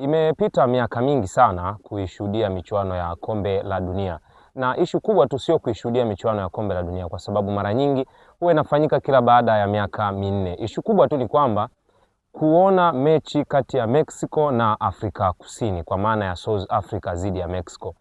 Imepita miaka mingi sana kuishuhudia michuano ya kombe la dunia, na ishu kubwa tu sio kuishuhudia michuano ya kombe la dunia kwa sababu mara nyingi huwa inafanyika kila baada ya miaka minne. Ishu kubwa tu ni kwamba kuona mechi kati ya Mexico na Afrika Kusini, kwa maana ya South Africa dhidi ya Mexico.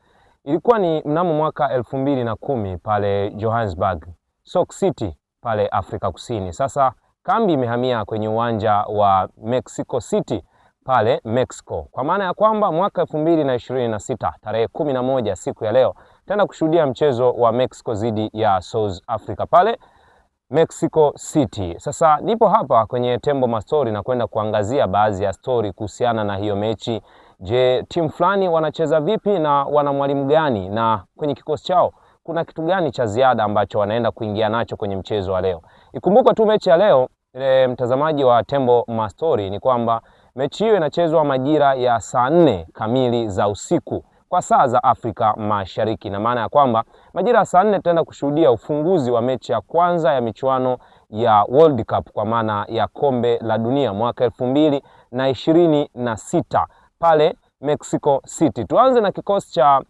Ilikuwa ni mnamo mwaka 2010 pale Johannesburg, Souk City pale Afrika Kusini. Sasa kambi imehamia kwenye uwanja wa Mexico City pale Mexico, kwa maana ya kwamba mwaka 2026 tarehe 11 siku ya leo tena kushuhudia mchezo wa Mexico dhidi ya South Africa pale Mexico City. Sasa nipo hapa kwenye Tembo Mastori na kwenda kuangazia baadhi ya story kuhusiana na hiyo mechi. Je, timu fulani wanacheza vipi na wana mwalimu gani, na kwenye kikosi chao kuna kitu gani cha ziada ambacho wanaenda kuingia nacho kwenye mchezo wa leo? Ikumbuka tu mechi ya leo, mtazamaji wa Tembo Mastori, ni kwamba mechi hiyo inachezwa majira ya saa 4 kamili za usiku kwa saa za Afrika Mashariki, na maana ya kwamba majira ya saa 4 tutaenda kushuhudia ufunguzi wa mechi ya kwanza ya michuano ya World Cup kwa maana ya kombe la dunia mwaka 2026 pale Mexico City. Tuanze na kikosi cha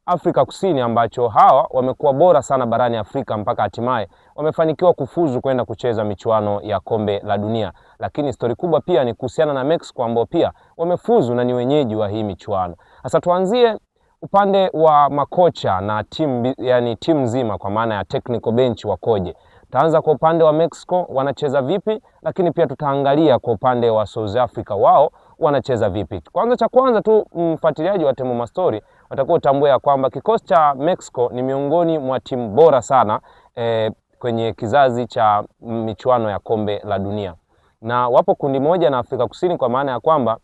Afrika Kusini ambacho hawa wamekuwa bora sana barani Afrika mpaka hatimaye wamefanikiwa kufuzu kwenda kucheza michuano ya kombe la dunia. Lakini stori kubwa pia ni kuhusiana na Mexico ambao pia wamefuzu na ni wenyeji wa hii michuano. Sasa tuanzie upande wa makocha na timu, yani timu nzima kwa maana ya technical bench wakoje. Tutaanza kwa upande wa Mexico wanacheza vipi, lakini pia tutaangalia kwa upande wa South Africa wao wanacheza vipi. Cha kwanza tu, mfuatiliaji wa Tembo Mastori watakuwa utambue ya kwamba kikosi cha Mexico ni miongoni mwa timu bora sana kwenye kizazi cha michuano ya kombe la dunia, na wapo kundi moja na Afrika Kusini, kwa maana ya kwamba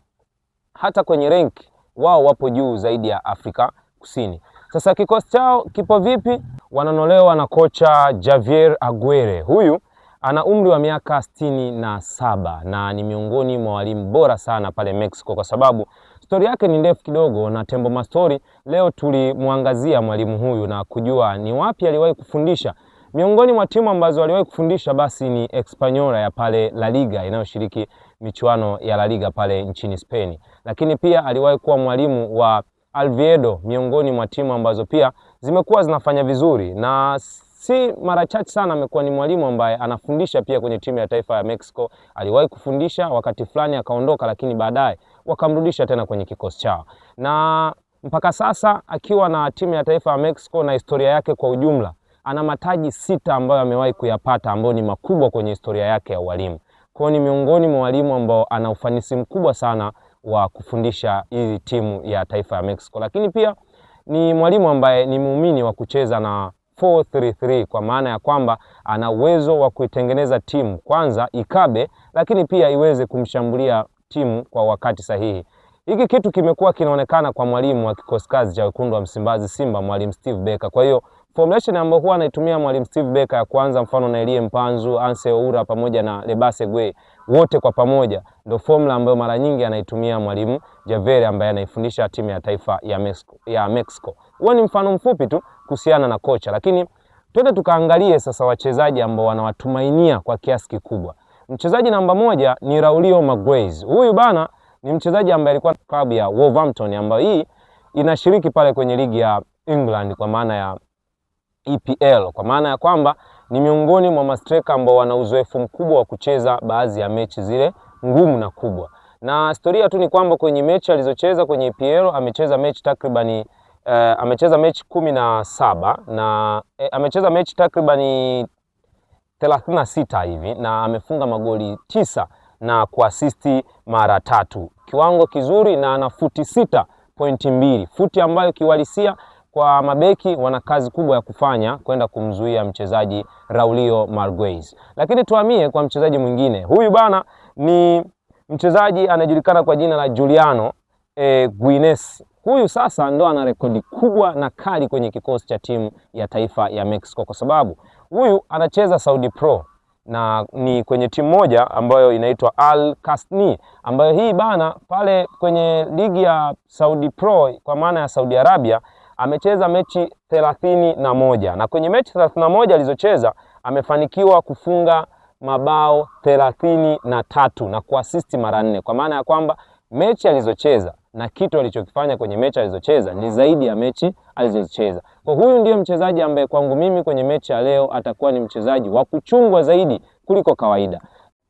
hata kwenye rank wao wapo juu zaidi ya Afrika Kusini. Sasa kikosi chao kipo vipi? Wananolewa na kocha Javier Aguirre. Huyu ana umri wa miaka 67 na ni miongoni mwa walimu bora sana pale Mexico, kwa sababu stori yake ni ndefu kidogo, na Tembo Mastori leo tulimwangazia mwalimu huyu na kujua ni wapi aliwahi kufundisha. Miongoni mwa timu ambazo aliwahi kufundisha basi ni Espanyol ya pale La Liga inayoshiriki michuano ya La Liga pale nchini Spain. Lakini pia aliwahi kuwa mwalimu wa Oviedo, miongoni mwa timu ambazo pia zimekuwa zinafanya vizuri, na si mara chache sana amekuwa ni mwalimu ambaye anafundisha pia kwenye timu ya taifa ya Mexico. Aliwahi kufundisha wakati fulani akaondoka, lakini baadaye wakamrudisha tena kwenye kikosi chao, na mpaka sasa akiwa na timu ya taifa ya Mexico na historia yake kwa ujumla, ana mataji 6 ambayo amewahi kuyapata, ambayo ni makubwa kwenye historia yake ya ualimu. Kwa ni miongoni mwa walimu ambao ana ufanisi mkubwa sana wa kufundisha hii timu ya taifa ya Mexico. Lakini pia ni mwalimu ambaye ni muumini wa kucheza na 4-3-3, kwa maana ya kwamba ana uwezo wa kuitengeneza timu kwanza ikabe, lakini pia iweze kumshambulia timu kwa wakati sahihi. Hiki kitu kimekuwa kinaonekana kwa mwalimu wa kikosi kazi cha wekundu wa Msimbazi Simba, mwalimu Steve Barker. Kwa hiyo formulation ambayo huwa anaitumia mwalimu Steve Barker ya kwanza, mfano na Elie Mpanzu, Anse Oura pamoja na Lebase Gwe, wote kwa pamoja ndio formula ambayo mara nyingi anaitumia mwalimu Javier ambaye anaifundisha timu ya taifa ya Mexico. Huo ni mfano mfupi tu kuhusiana na kocha, lakini twende tukaangalie sasa wachezaji ambao wanawatumainia kwa kiasi kikubwa. Mchezaji namba 1 ni Raulio Magalhaes. Huyu bana ni mchezaji ambaye alikuwa klabu ya Wolverhampton ambayo hii inashiriki pale kwenye ligi ya England kwa maana ya EPL, kwa maana ya kwamba ni miongoni mwa mastreka ambao wana uzoefu mkubwa wa kucheza baadhi ya mechi zile ngumu na kubwa. Na historia tu ni kwamba kwenye mechi alizocheza kwenye EPL amecheza mechi takribani amecheza mechi 17 na amecheza mechi takribani 36 hivi, na amefunga magoli 9 na kuasisti mara 3. Kiwango kizuri, na ana futi 6.2, futi ambayo kiwalisia kwa mabeki wana kazi kubwa ya kufanya kwenda kumzuia mchezaji Raulio Magalhaes. Lakini tuhamie kwa mchezaji mwingine. Huyu bana ni mchezaji anajulikana kwa jina la Juliano Guinness. Huyu sasa ndo ana rekodi kubwa na kali kwenye kikosi cha timu ya taifa ya Mexico, kwa sababu huyu anacheza Saudi Pro na ni kwenye timu moja ambayo inaitwa Al Qasni, ambayo hii bana pale kwenye ligi ya Saudi Pro kwa maana ya Saudi Arabia amecheza mechi 31, na kwenye mechi 31 alizocheza amefanikiwa kufunga mabao 33 na kuasisti mara 4, kwa maana ya kwamba mechi alizocheza na kitu alichokifanya kwenye mechi alizocheza ni zaidi ya mechi alizocheza. Kwa huyu ndiye mchezaji ambaye kwangu mimi kwenye mechi ya leo atakuwa ni mchezaji wa kuchungwa zaidi kuliko kawaida.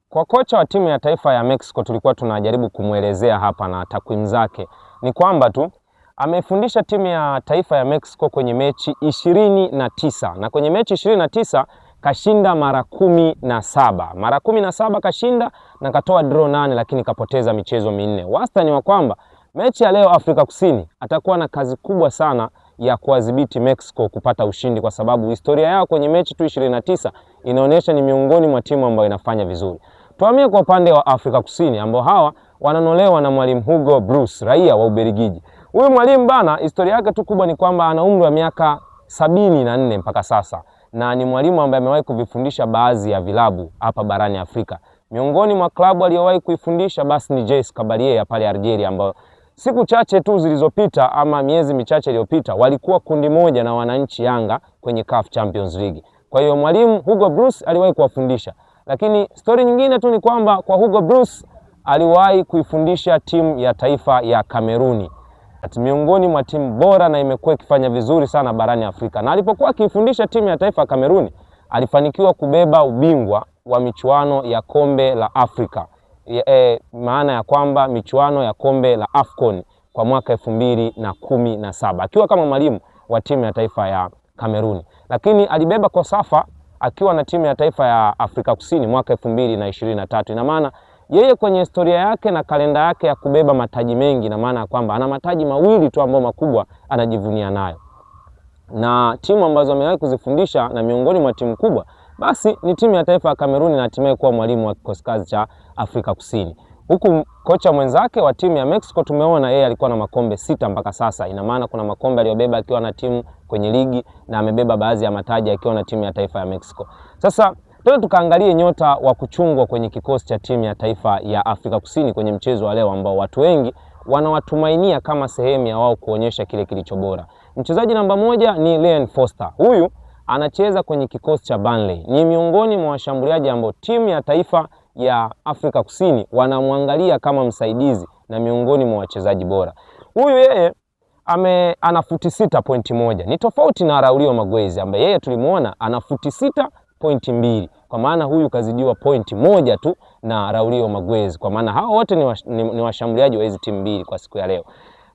Kwa kocha wa timu ya taifa ya Mexico tulikuwa tunajaribu kumwelezea hapa na takwimu zake ni kwamba tu amefundisha timu ya taifa ya Mexico kwenye mechi 29 na kwenye mechi 29 kashinda mara 17. Mara 17 kashinda na katoa draw 8, lakini kapoteza michezo 4. Wastani wa kwamba mechi ya leo Afrika Kusini atakuwa na kazi kubwa sana ya kuadhibiti Mexico kupata ushindi, kwa sababu historia yao kwenye mechi tu 29 inaonyesha ni miongoni mwa timu ambayo inafanya vizuri. Tuhamie kwa upande wa Afrika Kusini ambao hawa wananolewa na mwalimu Hugo Broos, raia wa Ubelgiji. Huyu mwalimu bana, historia yake tu kubwa ni kwamba ana umri wa miaka 74 mpaka sasa, na ni mwalimu ambaye amewahi kuvifundisha baadhi ya vilabu hapa barani Afrika. Miongoni mwa klabu aliyowahi kuifundisha basi ni JS Kabylie ya pale Algeria, ambao siku chache tu zilizopita ama miezi michache iliyopita walikuwa kundi moja na wananchi Yanga kwenye CAF Champions League. Kwa hiyo mwalimu Hugo Broos aliwahi kuwafundisha. Lakini story nyingine tu ni kwamba kwa Hugo Broos aliwahi kuifundisha timu ya taifa ya Kameruni, miongoni mwa timu bora na imekuwa ikifanya vizuri sana barani Afrika. Na alipokuwa akifundisha timu ya taifa ya Kameruni alifanikiwa kubeba ubingwa wa michuano ya kombe la Afrika. Maana ya kwamba michuano ya kombe la AFCON kwa mwaka 2017 akiwa kama mwalimu wa timu ya taifa ya Kameruni. Lakini alibeba Kosafa akiwa na timu ya taifa ya Afrika Kusini mwaka 2023. Ina maana yeye kwenye historia yake na kalenda yake ya kubeba mataji mengi, na maana ya kwamba ana mataji mawili tu ambayo makubwa anajivunia nayo. Na timu ambazo amewahi kuzifundisha na miongoni mwa timu kubwa basi ni timu ya taifa ya Kameruni na hatimaye kuwa mwalimu wa kikosi kazi cha Afrika Kusini. Huku kocha mwenzake wa timu ya Mexico tumeona yeye alikuwa na makombe 6 mpaka sasa. Ina maana kuna makombe aliyobeba akiwa na timu kwenye ligi na amebeba baadhi ya mataji akiwa na timu ya taifa ya Mexico. Sasa tukaangalie nyota wa kuchungwa kwenye kikosi cha timu ya taifa ya Afrika Kusini kwenye mchezo wa leo ambao watu wengi wanawatumainia kama sehemu ya wao kuonyesha kile kilicho bora. Mchezaji namba 1 ni Leon Foster. Huyu anacheza kwenye kikosi cha Burnley. Ni miongoni mwa washambuliaji ambao timu ya taifa ya Afrika Kusini wanamwangalia kama msaidizi na miongoni mwa wachezaji bora. Huyu yeye ana futi 6.1. Ni tofauti na Raulio Maguez ambaye yeye tulimuona ana futi 6.2. Kwa maana huyu kazidiwa pointi 1 tu na Raulio Maguez. Kwa maana hao wote ni washambuliaji wa hizi timu mbili kwa siku ya leo.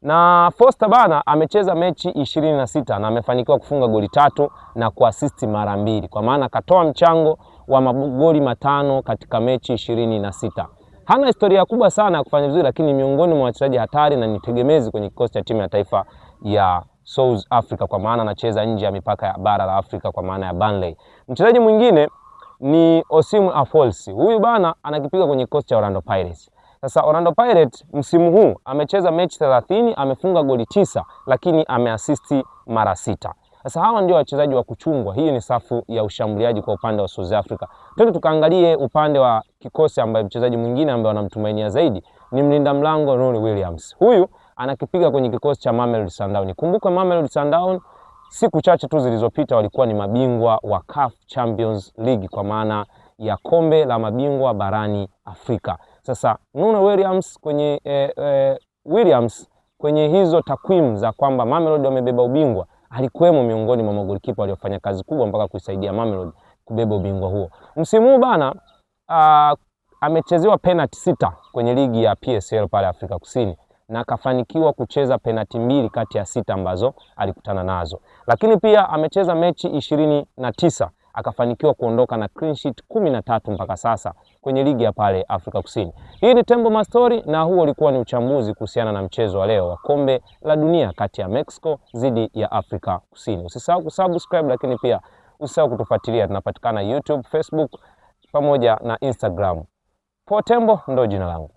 Na Foster bana amecheza mechi 26 na amefanikiwa kufunga goli 3 na kuasisti mara 2. Kwa maana katoa mchango wa magoli 5 katika mechi 26. Hana historia kubwa sana ya kufanya vizuri, lakini miongoni mwa wachezaji hatari na nitegemezi kwenye kikosi cha timu ya taifa ya South Africa, kwa maana anacheza nje ya mipaka ya bara la Afrika kwa maana ya Burnley. Mchezaji mwingine ni Osimu Afolsi. Huyu bana anakipiga kwenye kikosi cha Orlando Pirates. Sasa Orlando Pirates msimu huu amecheza mechi 30, amefunga goli 9, lakini ameasisti mara 6. Sasa hawa ndio wachezaji wa kuchungwa. Hii ni safu ya ushambuliaji kwa upande wa South Africa. Tukaangalie upande wa kikosi ambaye mchezaji mwingine ambaye wanamtumainia zaidi ni mlinda mlango Ronnie Williams. Huyu anakipiga kwenye kikosi cha Mamelodi Sundowns. Kumbuka Mamelodi Sundowns siku chache tu zilizopita walikuwa ni mabingwa wa CAF Champions League kwa maana ya kombe la mabingwa barani Afrika. Sasa Williams kwenye hizo takwimu za kwamba Mamelodi wamebeba ubingwa alikuwemo miongoni mwa magolikipa waliofanya kazi kubwa mpaka kuisaidia Mamelodi kubeba ubingwa huo. Msimu huu bana amechezewa penalty 6 kwenye ligi ya PSL pale Afrika Kusini na akafanikiwa kucheza penalty 2 kati ya 6 ambazo alikutana nazo. Lakini pia amecheza mechi 29 akafanikiwa kuondoka na clean sheet 13 mpaka sasa kwenye ligi ya pale Afrika Kusini. Hii ni Tembo Mastori na huo ulikuwa ni uchambuzi kuhusiana na mchezo wa leo wa kombe la dunia kati ya Mexico dhidi ya Afrika Kusini. Usisahau kusubscribe, lakini pia usisahau kutufuatilia. Tunapatikana YouTube, Facebook pamoja na Instagram. Po Tembo ndo jina langu.